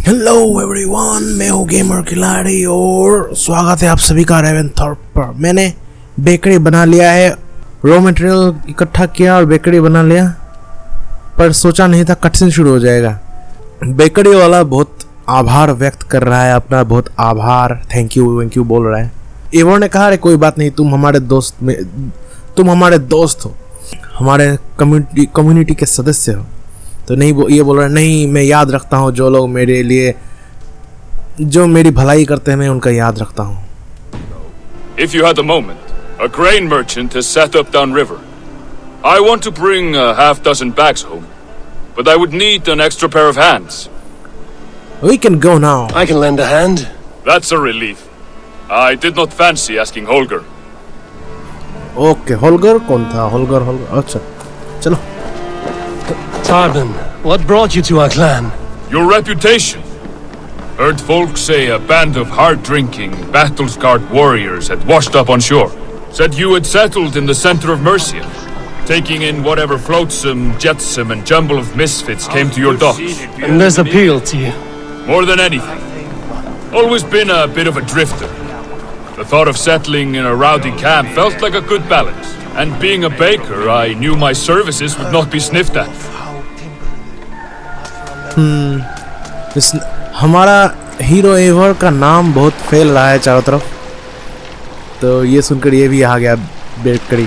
Hello everyone, मैं हूँ gamer खिलाड़ी और स्वागत है आप सभी का रेवेंथॉर्प पर। मैंने बेकरी बना लिया है, रॉ मटेरियल इकट्ठा किया और बेकरी बना लिया, पर सोचा नहीं था कटसिन शुरू हो जाएगा। बेकरी वाला बहुत आभार व्यक्त कर रहा है, अपना बहुत आभार थैंक यू बोल रहा है। एवोर ने कहा, अरे कोई बात नहीं, तुम हमारे दोस्त हो, हमारे कम्युनिटी के सदस्य हो। तो नहीं, वो ये बोल रहा है, नहीं मैं याद रखता हूँ, जो लोग मेरे लिए जो मेरी भलाई करते हैं मैं उनका याद रखता हूँ। If you had a moment, a grain merchant has set up downriver. I want to bring a half dozen bags home, but I would need an extra pair of hands. We can go now. I can lend a hand. That's a relief. I did not fancy asking Holger. Okay, होल्गर कौन था? होल्गर अच्छा चलो। Tarban, what brought you to our clan? Your reputation. Heard folks say a band of hard-drinking, battle-scarred warriors had washed up on shore. Said you had settled in the center of Mercia, taking in whatever flotsam, jetsam and jumble of misfits came to your docks. And this appealed to you? More than anything. Always been a bit of a drifter. The thought of settling in a rowdy camp felt like a good balance. And being a baker, I knew my services would not be sniffed at. हमारा hero ever का नाम बहुत फैल रहा है चारों तरफ, तो ये सुनकर ये भी आ गया बेकरी।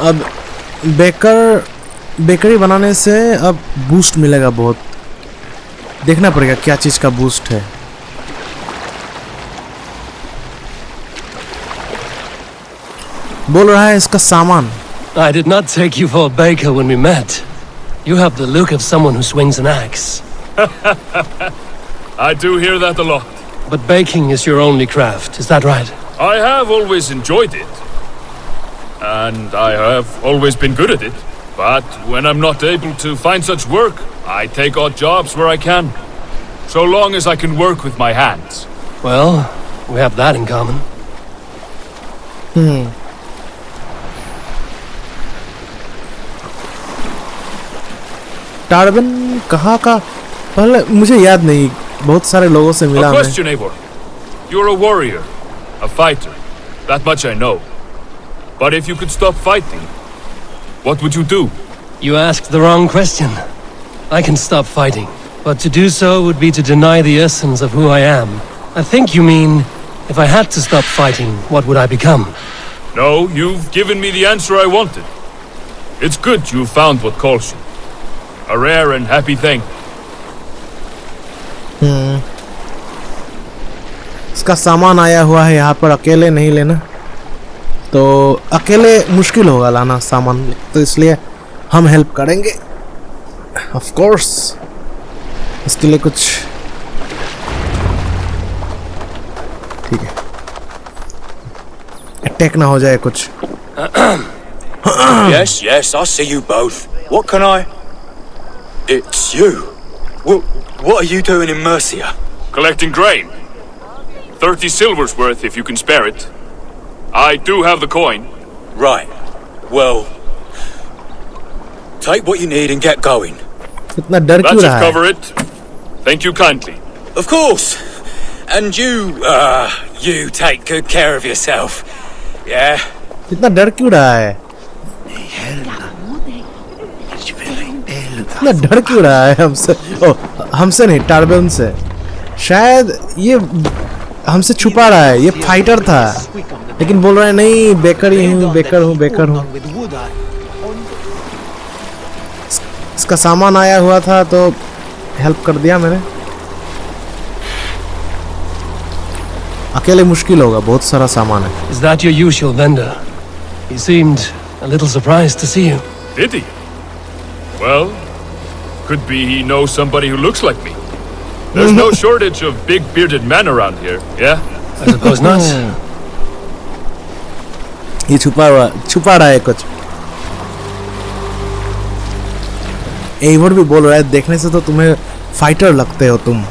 अब बेकरी बनाने से अब बूस्ट मिलेगा बहुत, देखना पड़ेगा क्या चीज़ का बूस्ट है। बोल रहा है इसका सामान। I did not take you for a baker when we met. You have the look of someone who swings an axe. I do hear that a lot. But baking is your only craft, is that right? I have always enjoyed it. And I have always been good at it. But when I'm not able to find such work, I take odd jobs where I can. So long as I can work with my hands. Well, we have that in common. टार्बन कहाँ का? पहले मुझे याद नहीं, बहुत सारे लोगों से मिला मैं। A question, Eivor. You're a warrior, a fighter. That much I know. But if you could stop fighting, what would you do? You asked the wrong question. I can stop fighting, but to do so would be to deny the essence of who I am. I think you mean, if I had to stop fighting, what would I become? No, you've given me the answer I wanted. It's good you found what calls you. A rare and happy thing. इसका सामान आया हुआ है यहाँ पर, अकेले नहीं लेना, तो अकेले मुश्किल होगा लाना सामान, तो इसलिए हम हेल्प करेंगे ऑफ कोर्स। इसके लिए कुछ ठीक है, अटैक ना हो जाए कुछ। Yes, I see you both. What can I? It's you. What are you doing in Mercia? Collecting grain. 30 silver's worth if you can spare it. I do have the coin. Right. Well, take what you need and get going. इतना डर क्यों रहा है? That should cover it. Thank you kindly. Of course. And you take good care of yourself. Yeah. इतना डर क्यों रहा है? इतना डर क्यों रहा है हमसे? हमसे नहीं, टार्बन से। शायद ये हमसे छुपा रहा है, ये फाइटर था, लेकिन बोल रहा है नहीं, बेकर हूँ। इसका सामान आया हुआ था तो हेल्प कर दिया मैंने। अकेले मुश्किल होगा, बहुत सारा सामान है। Is that your usual vendor? He seemed a little surprised to see you. Did he? Well, could be he knows somebody who looks like me. There's no shortage of big bearded men around here, yeah? I suppose not. ये छुपा रहा है कुछ। एइवर भी बोल रहा है, देखने से तो तुम्हें फाइटर लगते हो तुम।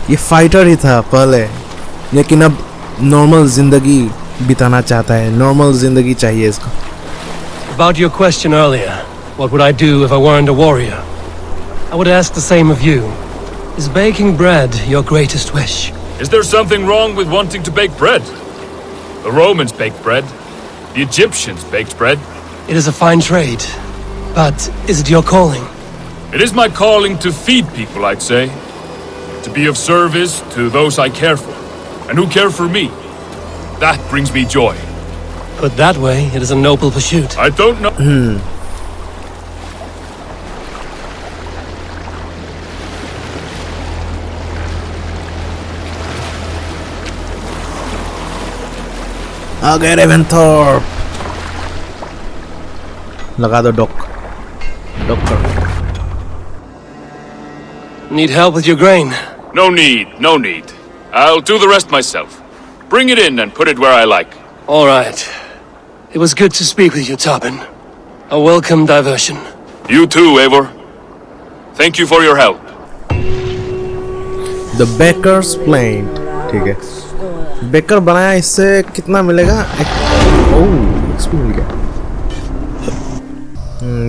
ये फाइटर ही था पहले, लेकिन अब नॉर्मल जिंदगी बिताना चाहता है, नॉर्मल जिंदगी चाहिए इसको। About your question earlier, what would I do if I weren't a warrior? I would ask the same of you. Is baking bread your greatest wish? Is there something wrong with wanting to bake bread? The Romans baked bread. The Egyptians baked bread. It is a fine trade. But is it your calling? It is my calling to feed people, I'd say. To be of service to those I care for, and who care for me. That brings me joy. Put that way, it is a noble pursuit. I don't know. Agar Eivor. लगा दो doctor. Need help with your grain? No need. I'll do the rest myself. Bring it in and put it where I like. All right. It was good to speak with you, Tobin. A welcome diversion. You too, Eivor. Thank you for your help. The baker's plaint. ठीक है. Baker बनाया, इससे कितना मिलेगा? XP मिल गया.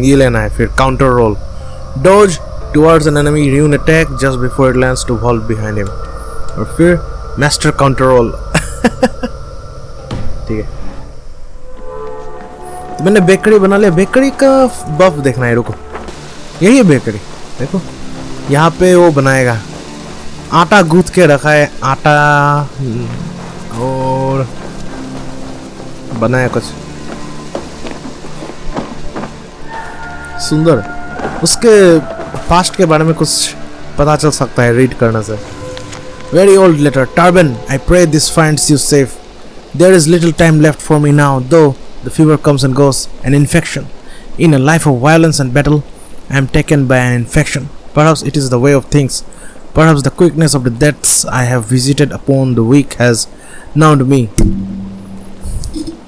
ये लेना है फिर. Counter roll. Dodge towards an enemy immune attack just before it lands to vault behind him. और फिर master counter roll. ठीक है. तो मैंने बेकरी बना लिया. बेकरी का बफ देखना है. रुको, यही है बेकरी. देखो यहाँ पे वो बनाएगा. आटा गूंथ के रखा है. आटा और बनाया कुछ सुंदर. उसके पास्ट के बारे में कुछ पता चल सकता है रीड करने से. Very old letter. Tarbin, I pray this finds you safe. There is little time left for me now, though the fever comes and goes. An infection. In a life of violence and battle, I am taken by an infection. Perhaps it is the way of things. Perhaps the quickness of the deaths I have visited upon the weak has numbed me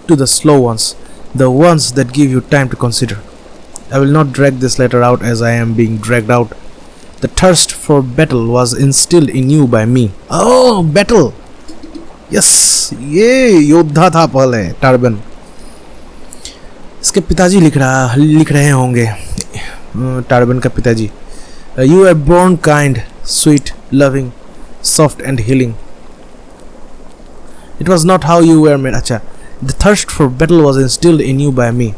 to the slow ones, the ones that give you time to consider. I will not drag this letter out as I am being dragged out. The thirst for battle was instilled in you by me. Oh, battle! Yes, ये योद्धा था पहले. टार्बन. इसके पिताजी लिख रहे होंगे. टार्बन का पिताजी. You are born kind, sweet, loving, soft and healing. It was not how you were made. Achcha. The thirst for battle was instilled in you by me.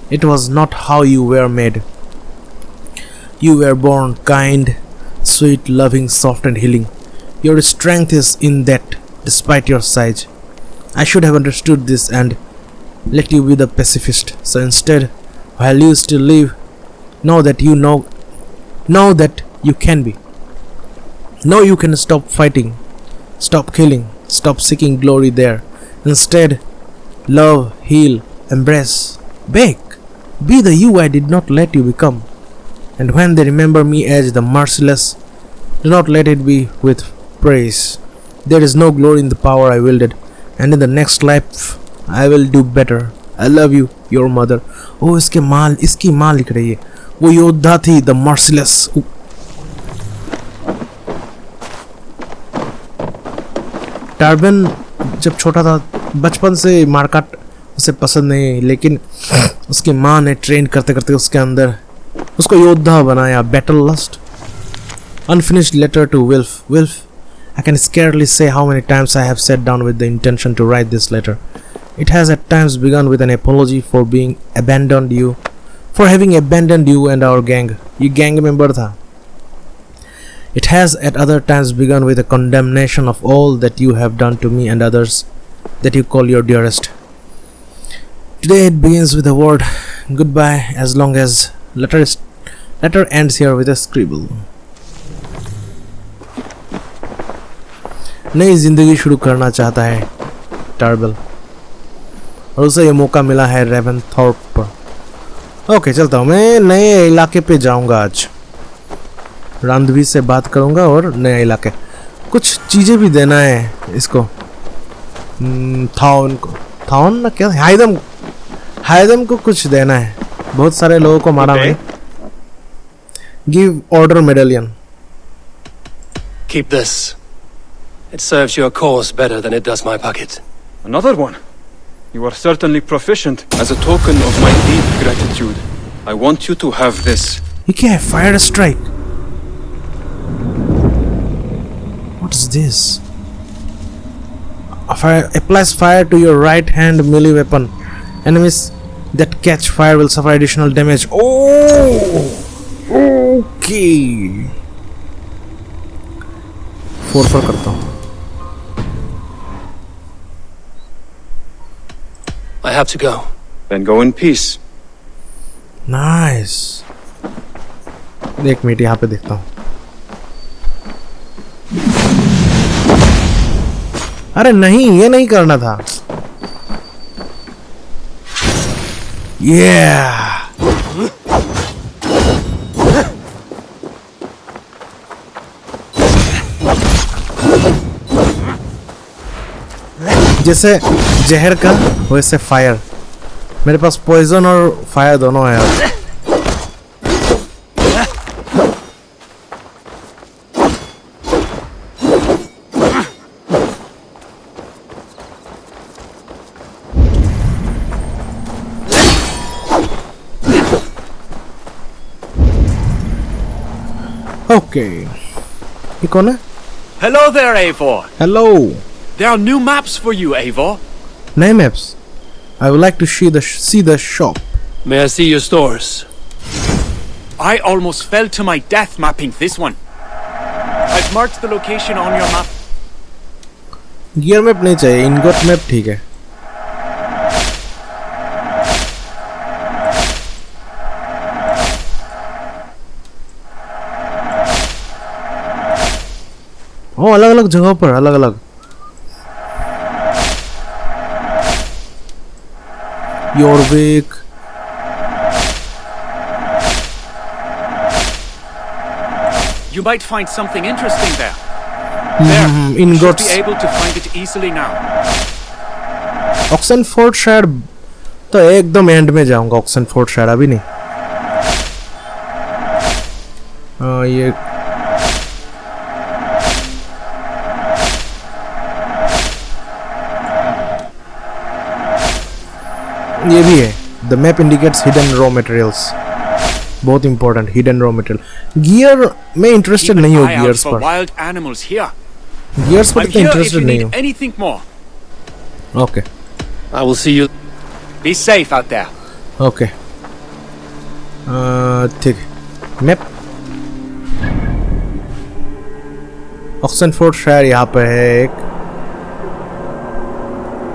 It was not how you were made. You were born kind, sweet, loving, soft and healing. Your strength is in that, despite your size. I should have understood this and let you be the pacifist. So instead, while you still live, know that you can be. Know you can stop fighting, stop killing, stop seeking glory there. Instead, love, heal, embrace, bake. Be the you I did not let you become. And when they remember me as the merciless, do not let it be with praise. There is no glory in the power I wielded, and in the next life I will do better. I love you, your mother. Oh, इसकी माँ लिख रही है. वो योद्धा थी, the merciless. टार्बन जब छोटा था, बचपन से मारकाट उसे पसंद नहीं, लेकिन उसकी माँ ने ट्रेन करते करते उसके अंदर उसको योद्धा बनाया. Battle lust. Unfinished letter to Wilf. Wilf, I can scarcely say how many times I have sat down with the intention to write this letter. It has at times begun with an apology for having abandoned you and our gang. ये gang member था. It has at other times begun with a condemnation of all that you have done to me and others that you call your dearest. Today it begins with a word goodbye, as long as letter ends here with a scribble. नई जिंदगी शुरू करना चाहता है टार्बल, और उसे ये मौका मिला है रेवेनथॉर्प पर. ओके, चलता हूँ. मैं नए इलाके पे जाऊंगा आज. रांधवी से बात करूंगा और नया इलाके. कुछ चीजें भी देना है इसको. थाउन ना क्या, हाइदम को कुछ देना है. बहुत सारे लोगों को मारा मैं. Give order medallion. Keep this. It serves your cause better than it does my pocket. Another one? You are certainly proficient. As a token of my deep gratitude, I want you to have this. ये क्या है? Fire strike. What's this? Fire applies fire to your right hand melee weapon. Enemies that catch fire will suffer additional damage. Oh, okay. 4 पर करता हूँ. I have to go. Then go in peace. Nice. एक minute यहाँ पे देखता हूँ. अरे नहीं, ये नहीं करना था. Yeah. जैसे जहर का वैसे फायर. मेरे पास पॉइजन और फायर दोनों है. ओके, ये कौन है? Hello there, Eivor. Hello. There are new maps for you, Eivor. नए maps. I would like to see the shop. May I see your stores? I almost fell to my death mapping this one. I've marked the location on your map. Gear map नहीं चाहिए, ingot map ठीक है. ओ, अलग अलग जगहों पर अलग अलग. योरविक. You might find something interesting there. There, you should ingots. be able to find it easily now. ऑक्सनफोर्ड शायद तो एकदम एंड में जाऊंगा. ऑक्सनफोर्ड शायद अभी नहीं. ये भी है. The map indicates hidden raw materials. बहुत important, hidden raw material. Gear में इंटरेस्टेड नहीं हूँ. गियर्स पर wild animals here. गियर्स पर I'm इतना here if इंटरेस्टेड you नहीं need हूँ. anything more. Okay I will see you. Be safe out there. Okay ठीक है. मैप ऑक्सनफोर्ड शहर यहाँ पे है एक.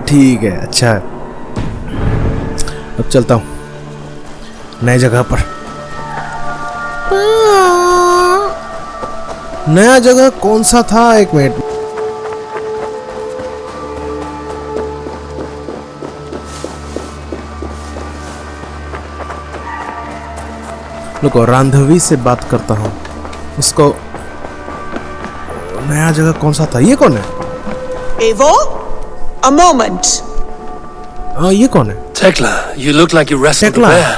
ठीक है, अच्छा है. अब चलता हूँ नई जगह पर. नया जगह कौन सा था? एक मिनट. रुको, रांधवी से बात करता हूँ. उसको नया जगह कौन सा था? ये कौन है? Eivor? A moment. ये कौन है? Tekla, you look like you wrestled a Tekla. bear.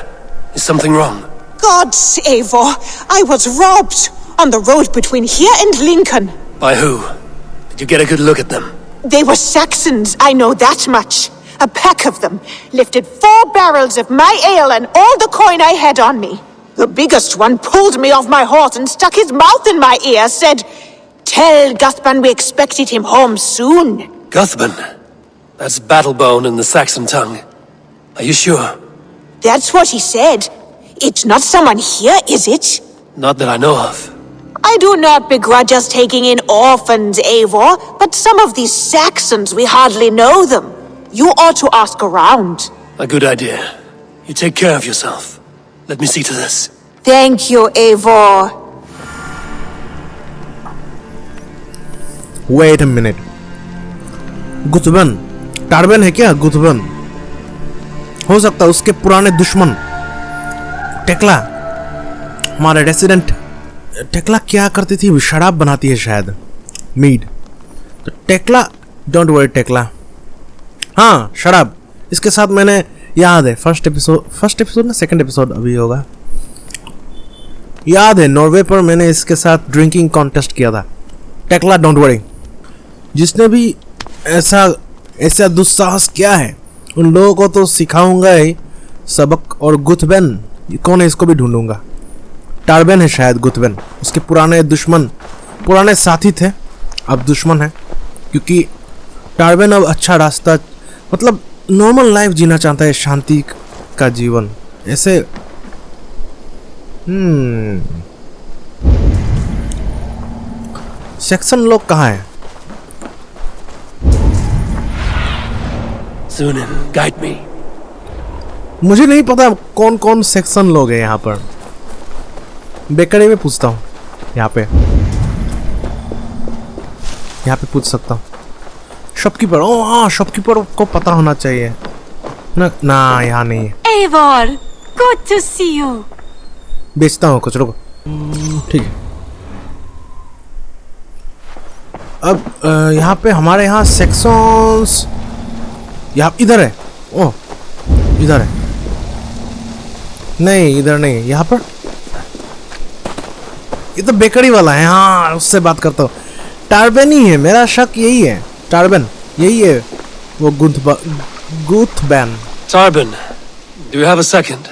Is something wrong? Gods, Eivor, I was robbed on the road between here and Lincoln. By who? Did you get a good look at them? They were Saxons, I know that much. A pack of them lifted 4 barrels of my ale and all the coin I had on me. The biggest one pulled me off my horse and stuck his mouth in my ear, said, "Tell Guthban we expected him home soon." Guthban? That's Battlebone in the Saxon tongue. Are you sure? That's what he said. It's not someone here, is it? Not that I know of. I do not begrudge us taking in orphans, Eivor, but some of these Saxons, we hardly know them. You ought to ask around. A good idea. You take care of yourself. Let me see to this. Thank you, Eivor. Wait a minute. गुथबन टार्बन है क्या? गुथबन हो सकता है उसके पुराने दुश्मन. Tekla हमारे resident. Tekla क्या करती थी? शराब बनाती है शायद, मीड. तो टेक्ला, डोंट वरी टेक्ला. हाँ, शराब. इसके साथ मैंने याद है फर्स्ट एपिसोड ना सेकंड एपिसोड अभी होगा. याद है नॉर्वे पर मैंने इसके साथ ड्रिंकिंग कॉन्टेस्ट किया था. Tekla don't worry. जिसने भी ऐसा दुस्साहस किया है उन लोगों को तो सिखाऊंगा ही सबक. और गुथबेन कौन है इसको भी ढूंढूंगा. टार्बेन है शायद गुथबेन. उसके पुराने दुश्मन, पुराने साथी थे अब दुश्मन है, क्योंकि टार्बेन अब अच्छा रास्ता, मतलब नॉर्मल लाइफ जीना चाहता है, शांति का जीवन। ऐसे सेक्शन लोग कहाँ हैं? Sunan, guide me. मुझे नहीं पता कौन कौन सेक्शन लोग हैं यहाँ पर। बेकरी में पूछता हूँ, यहाँ पे पूछ सकता हूँ। शॉपकीपर, ओ हाँ, शॉपकीपर को पता होना चाहिए ना यहाँ नहीं है। Eivor, good to see you. बेचता हूँ कुछ, रुको। ठीक है। अब यहाँ पे हमारे यहाँ सेक्शंस, यहाँ इधर है। ओह, इधर है। नहीं, इधर नहीं, यहाँ पर। ये तो बेकरी वाला है, हाँ, उससे बात करता हूँ। टार्बेन ही है, मेरा शक यही है। टार्बेन यही है, वो गुथबैन। Tarben, do you have a second?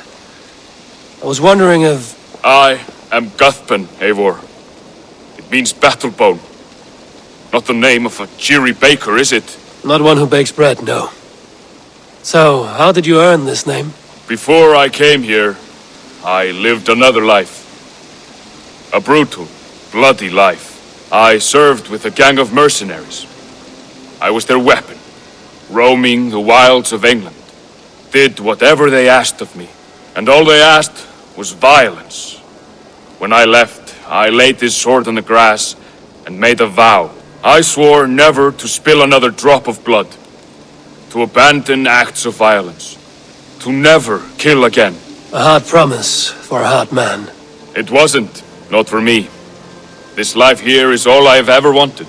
I was wondering if... I am Guthban, Eivor. It means battle bone. Not the name of a cheery baker, is it? Not one who bakes bread, no. So, how did you earn this name? Before I came here, I lived another life. A brutal, bloody life. I served with a gang of mercenaries. I was their weapon, roaming the wilds of England. Did whatever they asked of me. And all they asked was violence. When I left, I laid this sword on the grass and made a vow. I swore never to spill another drop of blood, to abandon acts of violence, to never kill again. A hard promise for a hard man. It wasn't, not for me. This life here is all I have ever wanted.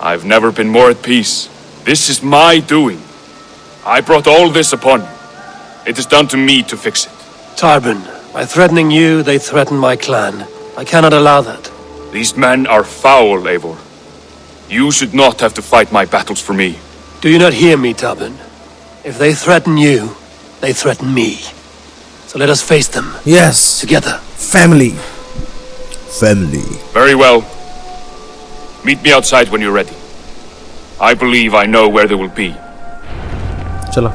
I've never been more at peace. This is my doing. I brought all this upon you. It is down to me to fix it. Tarben, by threatening you, they threaten my clan. I cannot allow that. These men are foul, Eivor. You should not have to fight my battles for me. Do you not hear me, Tarben? If they threaten you, they threaten me. So let us face them. Yes. Together. Family. Very well. Meet me outside when you're ready. I believe I know where they will be. चलो।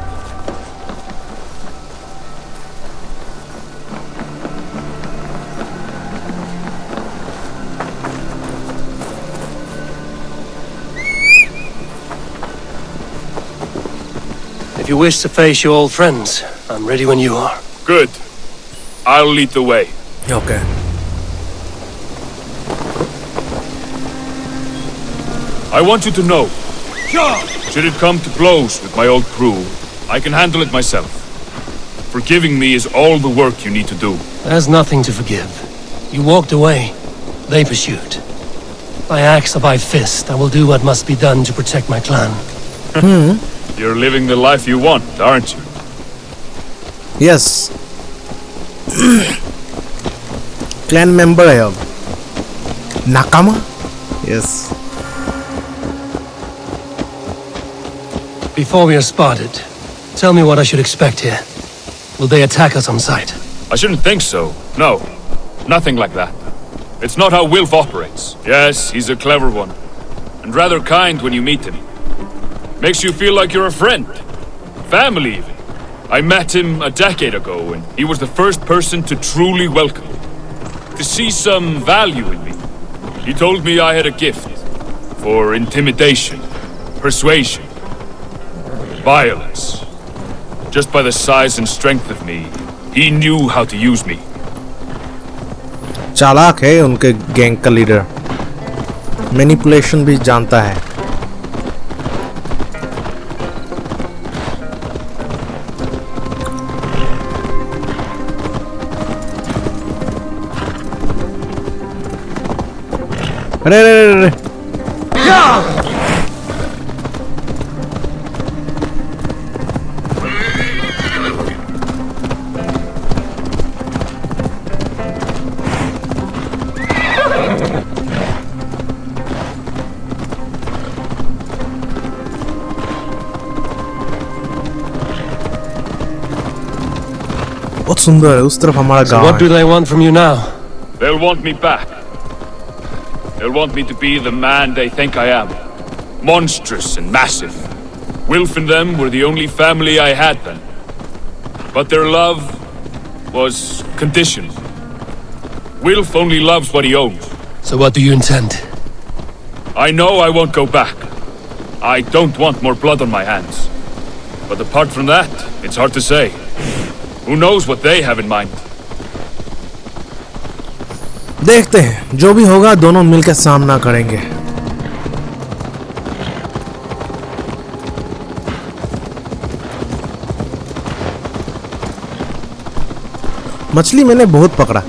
If you wish to face your old friends, I'm ready when you are. Good. I'll lead the way. Okay. I want you to know, should it come to blows with my old crew, I can handle it myself. Forgiving me is all the work you need to do. There's nothing to forgive. You walked away. They pursued. By axe or by fist, I will do what must be done to protect my clan. You're living the life you want, aren't you? Yes. Clan member है अब. Nakama? Yes. Before we are spotted, tell me what I should expect here. Will they attack us on sight? I shouldn't think so. No. Nothing like that. It's not how Wilf operates. Yes, he's a clever one. And rather kind when you meet him. Makes you feel like you're a friend. Family, even. I met him a decade ago, and he was the first person to truly welcome me. To see some value in me. He told me I had a gift. For intimidation. Persuasion. Violence. Just by the size and strength of me, he knew how to use me. चालाक है उनके gang का leader. Manipulation भी जानता है. अरे अरे अरे अरे. बहुत सुंदर है. उस तरफ हमारा So गांव what do है. they want from you now? They'll want me back. They'll want me to be the man they think I am. Monstrous and massive. Wilf and them were the only family I had then. But their love was conditional. Wilf only loves what he owns. So what do you intend? I know I won't go back. I don't want more blood on my hands. But apart from that, it's hard to say. Who knows what they have in mind? देखते हैं, जो भी होगा दोनों मिलकर सामना करेंगे। मछली मैंने बहुत पकड़ा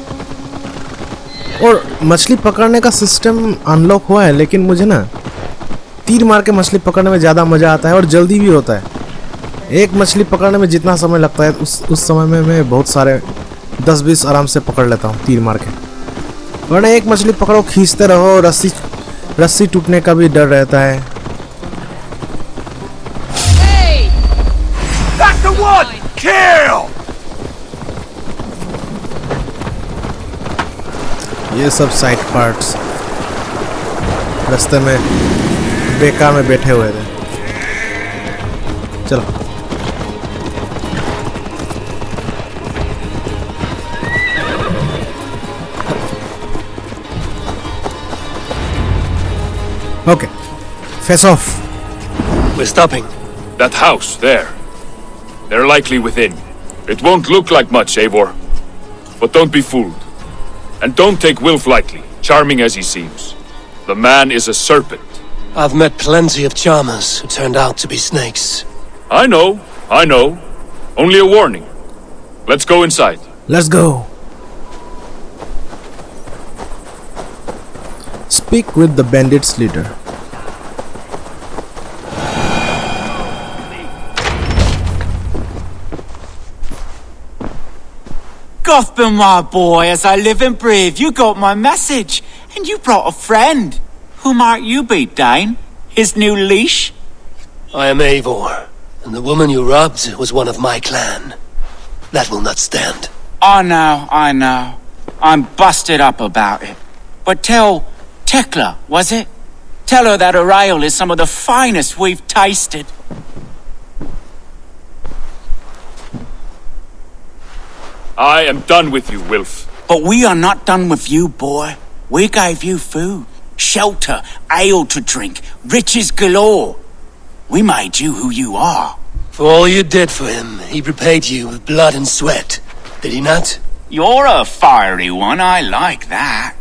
और मछली पकड़ने का सिस्टम अनलॉक हुआ है, लेकिन मुझे ना तीर मार के मछली पकड़ने में ज़्यादा मज़ा आता है और जल्दी भी होता है। एक मछली पकड़ने में जितना समय लगता है उस समय में मैं बहुत सारे 10-20 आराम से पकड़ लेता हूँ तीर मार के। वरना एक मछली पकड़ो, खींचते रहो, रस्सी टूटने का भी डर रहता है। That's the one! Kill! ये सब साइड पार्ट्स रास्ते में बेकार में बैठे हुए थे। चलो okay, face off. We're stopping. That house, there. They're likely within. It won't look like much, Eivor. But don't be fooled. And don't take Wilf lightly, charming as he seems. The man is a serpent. I've met plenty of charmers who turned out to be snakes. I know. Only a warning. Let's go inside. Let's go. Speak with the bandits' leader. Gotham, my boy, as I live and breathe, you got my message. And you brought a friend. Who might you be, Dane? His new leash? I am Eivor, and the woman you robbed was one of my clan. That will not stand. I know. I'm busted up about it. But tell Tekla, was it? Tell her that her ale is some of the finest we've tasted. I am done with you, Wilf. But we are not done with you, boy. We gave you food, shelter, ale to drink, riches galore. We made you who you are. For all you did for him, he repaid you with blood and sweat. Did he not? You're a fiery one, I like that.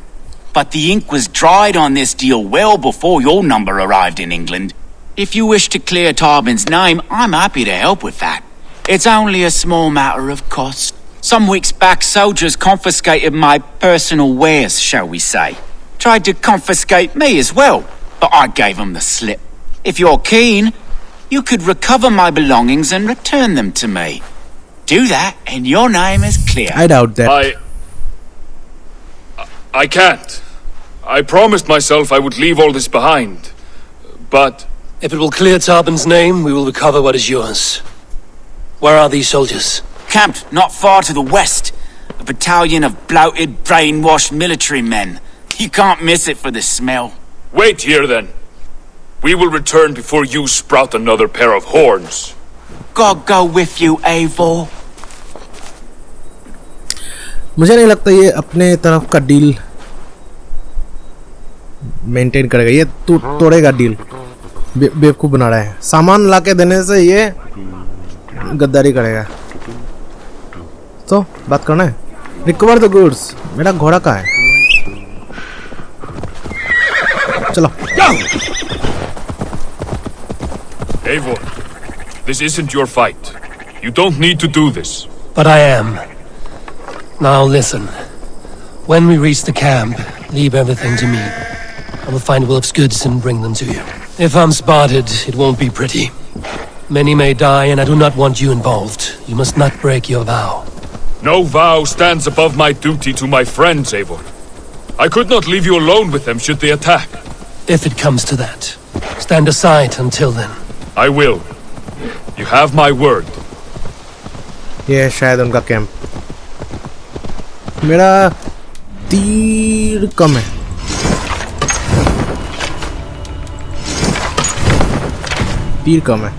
But the ink was dried on this deal well before your number arrived in England. If you wish to clear Tarbin's name, I'm happy to help with that. It's only a small matter of cost. Some weeks back, soldiers confiscated my personal wares, shall we say. Tried to confiscate me as well, but I gave them the slip. If you're keen, you could recover my belongings and return them to me. Do that, and your name is clear. I doubt that. I can't. I promised myself I would leave all this behind. But... If it will clear Tarbin's name, we will recover what is yours. Where are these soldiers? Camped not far to the west. A battalion of bloated, brainwashed military men. You can't miss it for the smell. Wait here, then. We will return before you sprout another pair of horns. God go with you, Eivor. मुझे नहीं लगता ये अपने तरफ का deal maintain करेगा। ये तोड़ेगा deal. बेवकूफ़ बना रहा है। सामान लाके देने से ये गद्दारी करेगा। तो बात करना है। Recover the goods. मेरा घोड़ा कहाँ है? चलो। Eivor, this isn't your fight. You don't need to do this. But I am. Now listen. When we reach the camp, leave everything to me. I will find Wilf's goods and bring them to you. If I'm spotted, it won't be pretty. Many may die, and I do not want you involved. You must not break your vow. No vow stands above my duty to my friends, Eivor. I could not leave you alone with them should they attack. If it comes to that. Stand aside until then. I will. You have my word. ये है शायद उनका camp. मेरा तीर कम है। तीर कम है।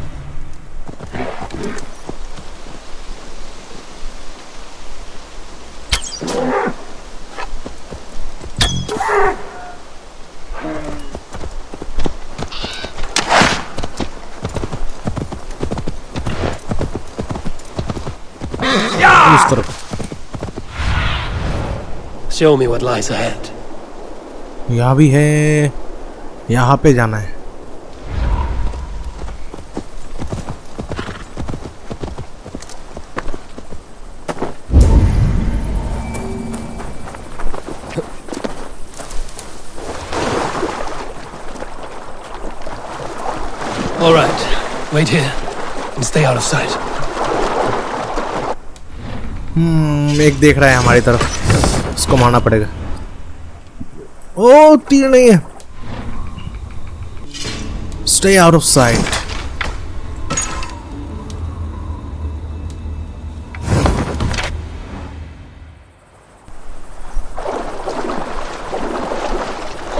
इस तरफ। Show me what lies ahead. यहाँ भी है, यहाँ पे जाना है। All right, wait here and stay out of sight. एक देख रहा है हमारी तरफ, उसको मारना पड़ेगा। ओ तीर नहीं है। Stay out of sight.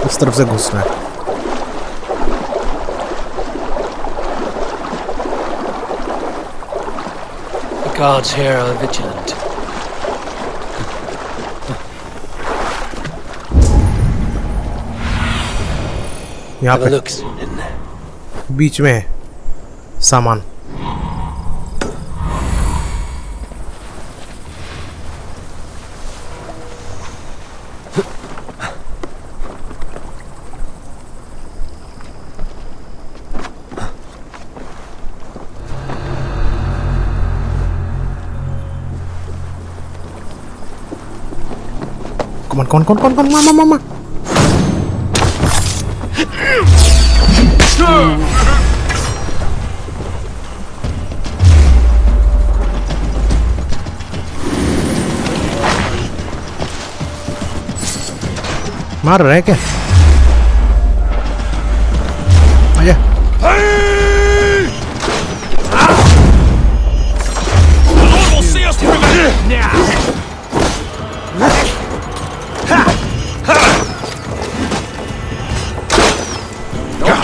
इस तरफ से घुसना है। The guards here are vigilant. यहाँ Have a पे look, Sunan. बीच में है सामान। कौन मामा मार रहे क्या? आजा।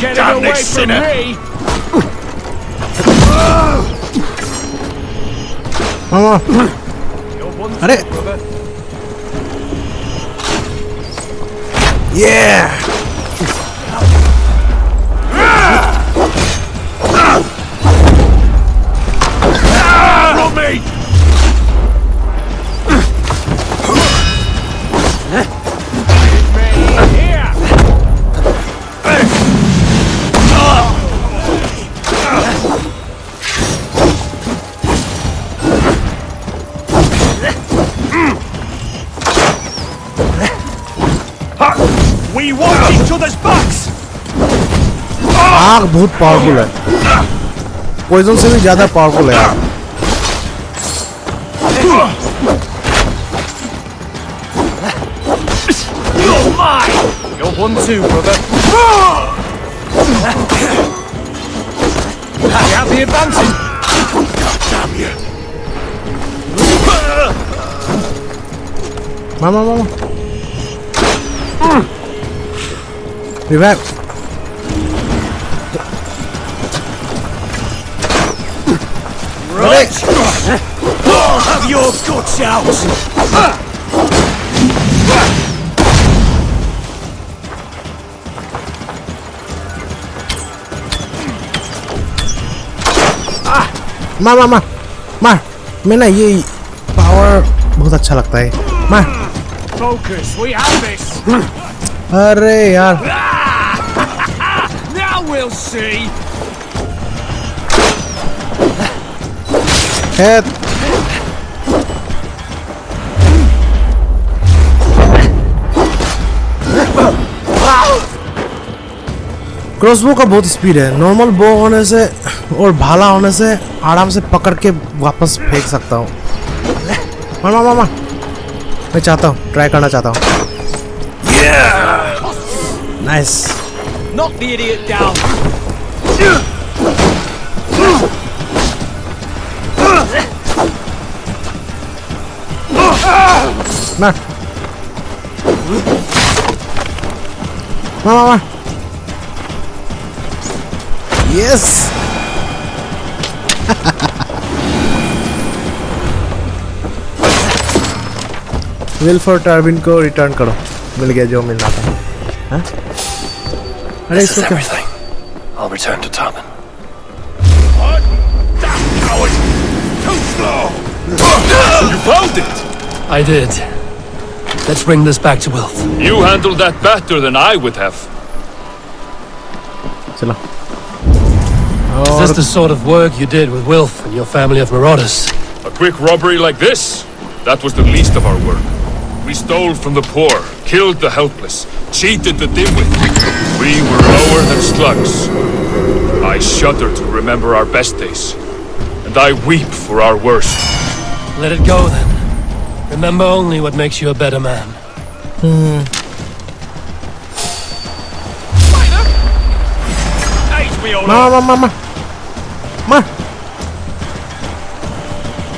Get away from me! मामा, अरे, yeah! From me! We want each other's backs! आग बहुत पावरफुल है, पॉइजन से भी ज्यादा पावरफुल है आग। You're mine! You're one too, brother. You have the advantage. God damn you! Mama revive. Right! I'll have your guts out! मार मैं ना ये पावर बहुत अच्छा लगता है। मार। Focus, we have this! अरे यार, Now we'll see! क्रॉसबो का बहुत स्पीड है। नॉर्मल बो होने से और भाला होने से आराम से पकड़ के वापस फेंक सकता हूँ। मामा मैं चाहता हूँ, ट्राई करना चाहता हूँ। Nice. Knock the idiot down! मार। यस। विल्फर टार्बिन को रिटर्न करो, मिल गया जो मिलना था। हाँ? अरे This is इसको क्या? everything. I'll return to Tarman. You found it! I did. Let's bring this back to Wilf. You handled that better than I would have. चलो। Is this the sort of work you did with Wilf and your family of marauders? A quick robbery like this? That was the least of our work. We stole from the poor, killed the helpless, cheated the dimwit. We were lower than slugs. I shudder to remember our best days, and I weep for our worst. Let it go then. Remember only what makes you a better man.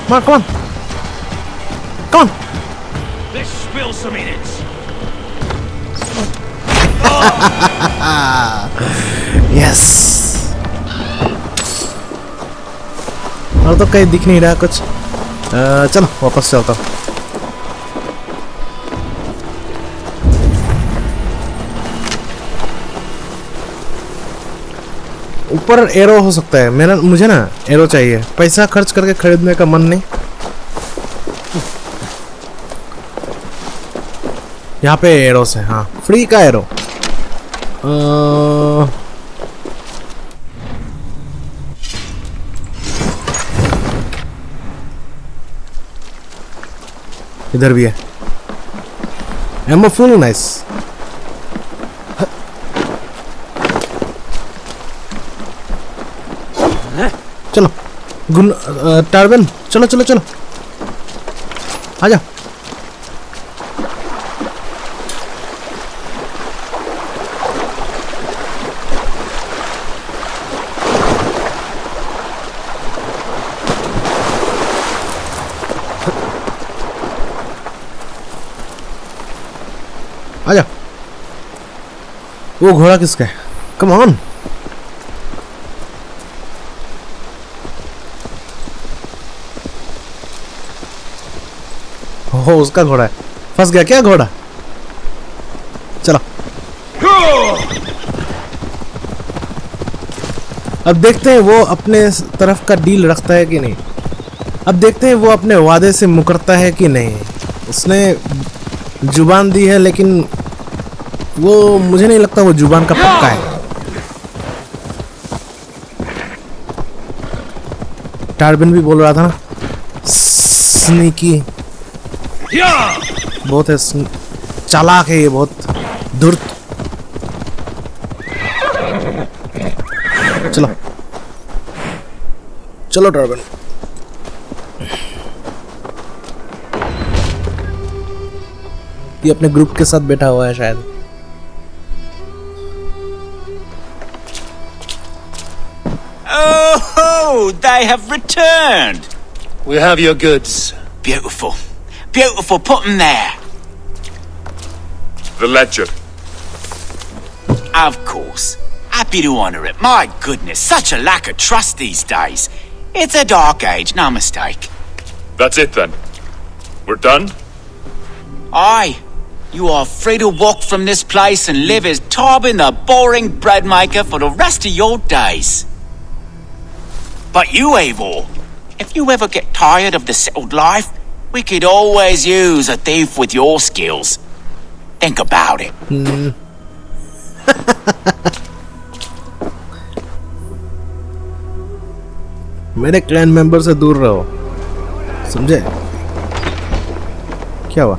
Ma, come on. Come on. Let's spill some in it. Yes. और तो कहीं दिख नहीं रहा कुछ। चलो वापस चलता हूँ। ऊपर एरो हो सकता है, मुझे ना एरो चाहिए। पैसा खर्च करके खरीदने का मन नहीं। यहाँ पे एरोस है, हाँ फ्री का एरो। इधर भी है एमो फुल नाइस। चलो टार्बन चलो चलो चलो आजा। आजा। वो घोड़ा किसका है? Come on. हो उसका घोड़ा है। फंस गया क्या घोड़ा? चलो अब देखते हैं वो अपने तरफ का डील रखता है कि नहीं। अब देखते हैं वो अपने वादे से मुकरता है कि नहीं। उसने जुबान दी है लेकिन वो मुझे नहीं लगता वो जुबान का पक्का है। टार्बिन भी बोल रहा था ना स्नीकी, बहुत है चालाक है ये, बहुत धूर्त। चलो चलो टार्बिन। ये अपने ग्रुप के साथ बैठा हुआ है शायद। Oh, they have returned. We have your goods. Beautiful. Beautiful. Put them there. The ledger. Of course. Happy to honor it. My goodness, such a lack of trust these days. It's a dark age, no mistake. That's it then. We're done? Aye. You are free to walk from this place and live as Tobin the boring bread maker for the rest of your days. But you, Eivor, if you ever get tired of the settled life, we could always use a thief with your skills. Think about it. मेरे clan member से दूर रहो, समझे? क्या हुआ?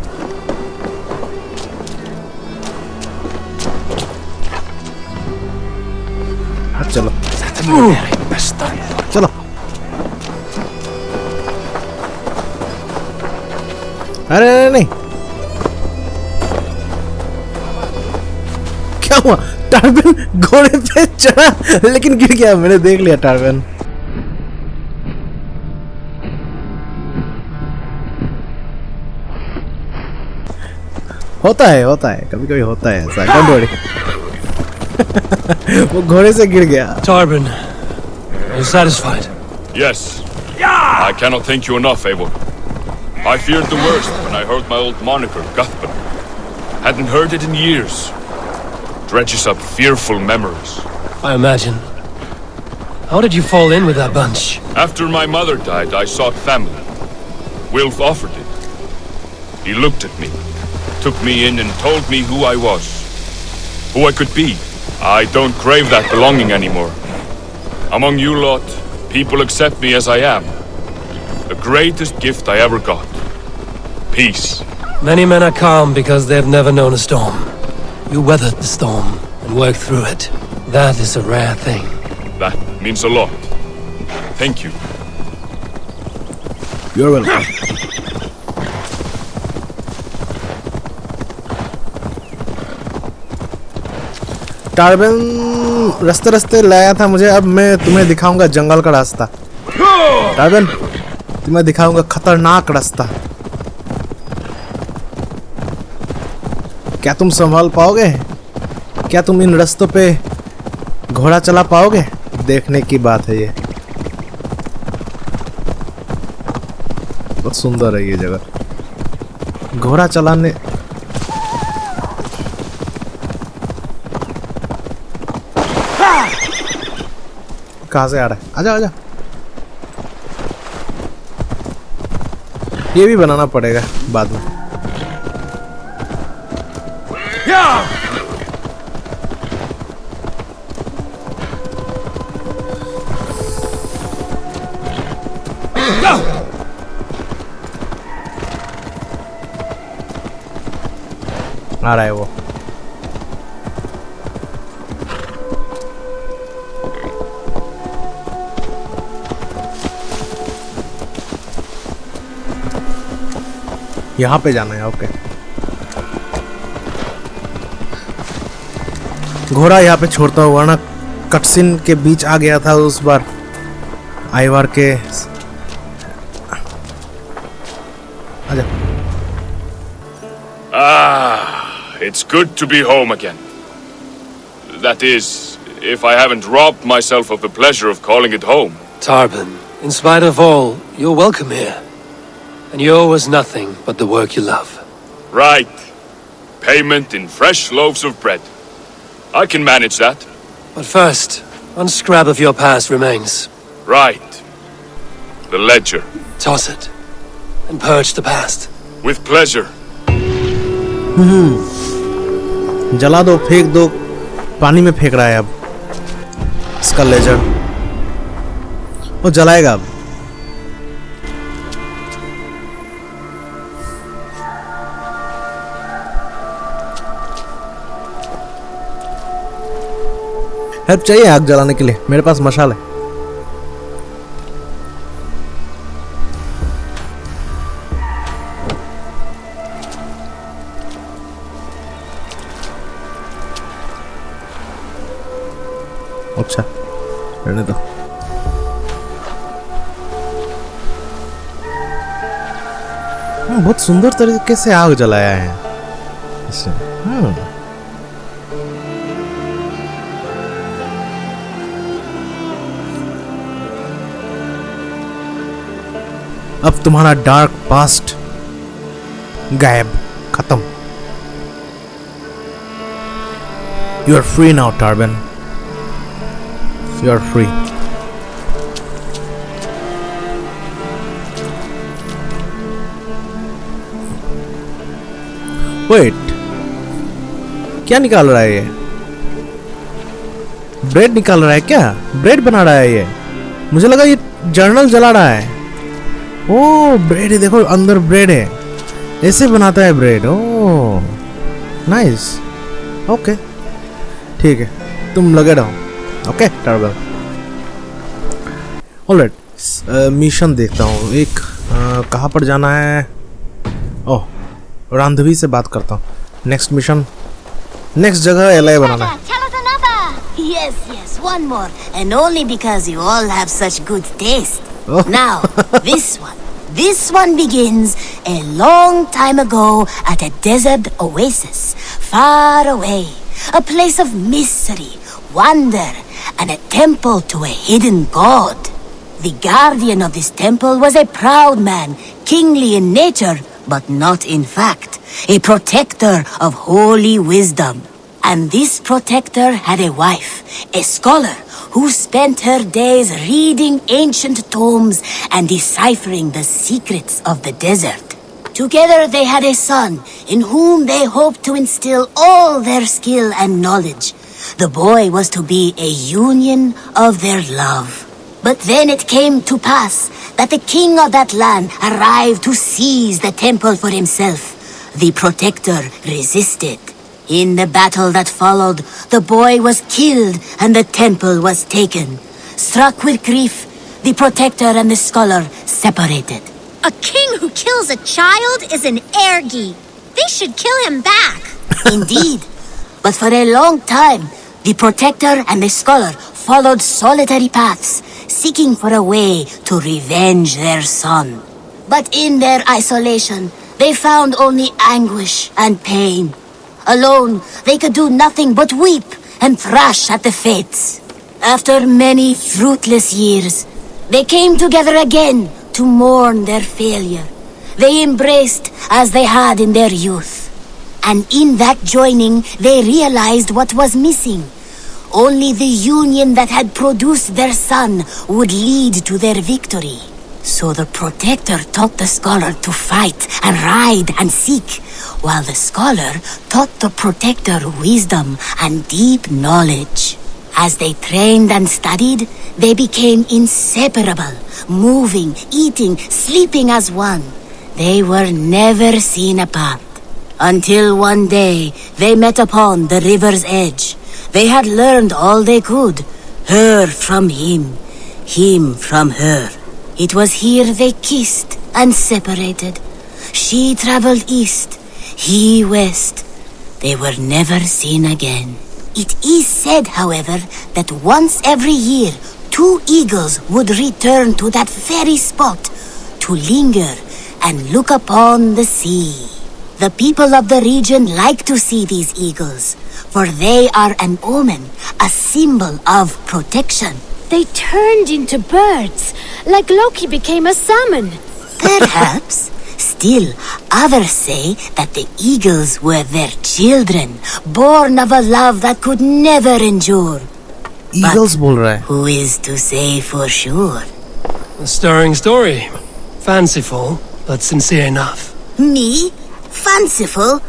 चलो चलो। अरे नहीं, क्या हुआ? टार्बिन घोड़े पे चढ़ा लेकिन गिर गया। मैंने देख लिया टार्बिन। होता है कभी कभी होता है ऐसा। Don't worry. वो घोड़े से गिर गया। Tarban, are you satisfied? Yes. I cannot thank you enough, Eivor. I feared the worst when I heard my old moniker, Guthban. Hadn't heard it in years. Dredges up fearful memories. I imagine. How did you fall in with that bunch? After my mother died, I sought family. Wilf offered it. He looked at me, took me in and told me who I was. Who I could be. I don't crave that belonging anymore. Among you lot, people accept me as I am. The greatest gift I ever got. Peace. Many men are calm because they've never known a storm. You weathered the storm and worked through it. That is a rare thing. That means a lot. Thank you. You're welcome. टार्बन रास्ते रास्ते लाया था मुझे। अब मैं तुम्हें दिखाऊंगा जंगल का रास्ता। टार्बन तुम्हें दिखाऊंगा खतरनाक रास्ता। क्या तुम संभाल पाओगे? क्या तुम इन रास्तों पे घोड़ा चला पाओगे? देखने की बात है ये। बहुत सुंदर है ये जगह। घोड़ा चलाने कहाँ से आ रहा है? आजा आजा। ये भी बनाना पड़ेगा बाद में। आ रहा है वो। यहाँ पे जाना है। ओके, घोड़ा यहाँ पे छोड़ता हुआ ना कटसिन के बीच आ गया था उस बार आइवर के। आजा। It's good to be home again. That is, if I haven't robbed myself of the pleasure of calling it home. Tarban, in spite of all, you're welcome here. And you owe us nothing but the work you love. Right. Payment in fresh loaves of bread. I can manage that. But first, one scrap of your past remains. Right. The ledger. Toss it. And purge the past. With pleasure. जला दो, फेंक दो। पानी में फेंक रहा है अब इसका लेजर। वो जलाएगा अब। हेल्प चाहिए आग जलाने के लिए? मेरे पास मशाल है। अच्छा, रहने दो। बहुत सुंदर तरीके से आग जलाया है इसने। अब तुम्हारा डार्क पास्ट गायब, खत्म। You are free now Tarbon, you are free. Wait, क्या निकाल रहा है ये? ब्रेड निकाल रहा है क्या? ब्रेड बना रहा है ये? मुझे लगा ये जर्नल जला रहा है। ओ ब्रेड है, देखो अंदर ब्रेड है। ऐसे बनाता है ब्रेड। ओ नाइस। ओके ठीक है, तुम लगे रहो। ओके टार्बल। ऑलराइट, मिशन देखता हूँ एक। कहाँ पर जाना है? ओह, रांधवी से बात करता हूँ। नेक्स्ट मिशन, नेक्स्ट जगह एलआई बनाना है। Yes, yes, one more, and only because you all have such good taste. Oh. Now, this one begins a long time ago at a desert oasis, far away, a place of mystery, wonder, and a temple to a hidden god. The guardian of this temple was a proud man, kingly in nature, but not in fact, a protector of holy wisdom. And this protector had a wife, a scholar, who spent her days reading ancient tomes and deciphering the secrets of the desert. Together they had a son, in whom they hoped to instill all their skill and knowledge. The boy was to be a union of their love. But then it came to pass that the king of that land arrived to seize the temple for himself. The protector resisted. In the battle that followed, the boy was killed and the temple was taken. Struck with grief, the protector and the scholar separated. A king who kills a child is an ergi. They should kill him back. Indeed. But for a long time, the protector and the scholar followed solitary paths, seeking for a way to revenge their son. But in their isolation, they found only anguish and pain. Alone, they could do nothing but weep and thrash at the fates. After many fruitless years, they came together again to mourn their failure. They embraced as they had in their youth. And in that joining, they realized what was missing. Only the union that had produced their son would lead to their victory. So the protector taught the scholar to fight and ride and seek, while the scholar taught the protector wisdom and deep knowledge. As they trained and studied, they became inseparable, moving, eating, sleeping as one. They were never seen apart. Until one day, they met upon the river's edge. They had learned all they could, her from him from her. It was here they kissed and separated. She traveled east, he west. They were never seen again. It is said, however, that once every year, 2 eagles would return to that very spot to linger and look upon the sea. The people of the region like to see these eagles, for they are an omen, a symbol of protection. They turned into birds, like Loki became a salmon. Perhaps. Still, others say that the eagles were their children, born of a love that could never endure. Eagles बोल रहा है. Who is to say for sure? A stirring story. Fanciful, but sincere enough. Me? Fanciful?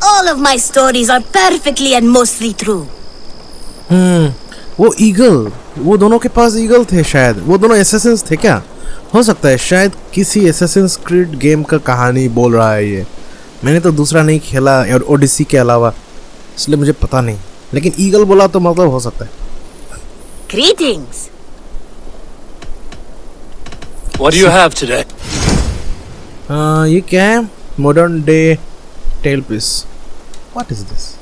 All of my stories are perfectly and mostly true. वो eagle, वो दोनों के पास eagle थे शायद. वो दोनों एसेसिन्स थे क्या? हो सकता है, शायद किसी एसेसिन्स क्रीड गेम का कहानी बोल रहा है ये. मैंने तो दूसरा नहीं खेला और ओडिसी के अलावा, इसलिए मुझे पता नहीं. लेकिन ईगल बोला तो मतलब हो सकता है. Greetings. What do you have today? ये क्या है? Modern day tailpiece. What is this?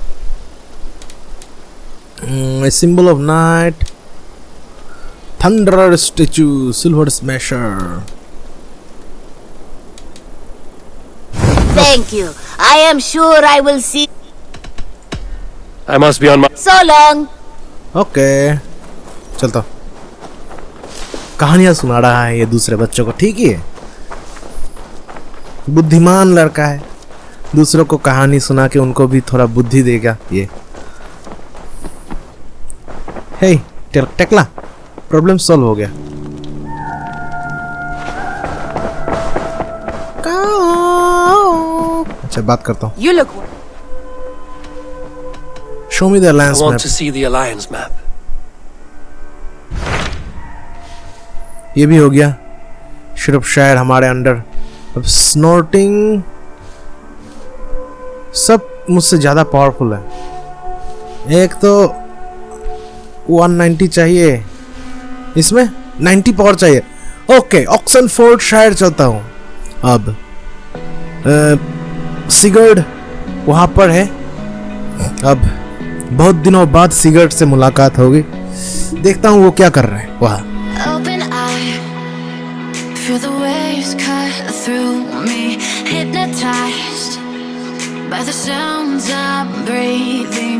A symbol of night. Thunderer statue, silver smasher. Thank you. I am sure I will see. I must be on my... So long. Okay. चलता हूँ. कहानियाँ सुना रहा है ये दूसरे बच्चों को, ठीक ही है. बुद्धिमान लड़का है. दूसरों को कहानी सुना के उनको भी थोड़ा बुद्धि देगा ये. हे टेकला, प्रॉब्लम सॉल्व हो गया. अच्छा बात करता हूँ. You look. Show me the alliance I want map. to see the alliance map. ये भी हो गया. शिरपशायर हमारे अंडर. अब स्नॉर्टिंग सब मुझसे ज्यादा पावरफुल है. एक तो 190 चाहिए, इसमें 90 पावर चाहिए. ओके, ऑक्सनफोर्ड शायर चलता हूँ. अब सिगर्ड वहां पर है. अब बहुत दिनों बाद सिगर्ड से मुलाकात होगी. देखता हूँ वो क्या कर रहे हैं वहाँ. Open eye, feel the waves cut through me, hypnotized by the sounds I'm breathing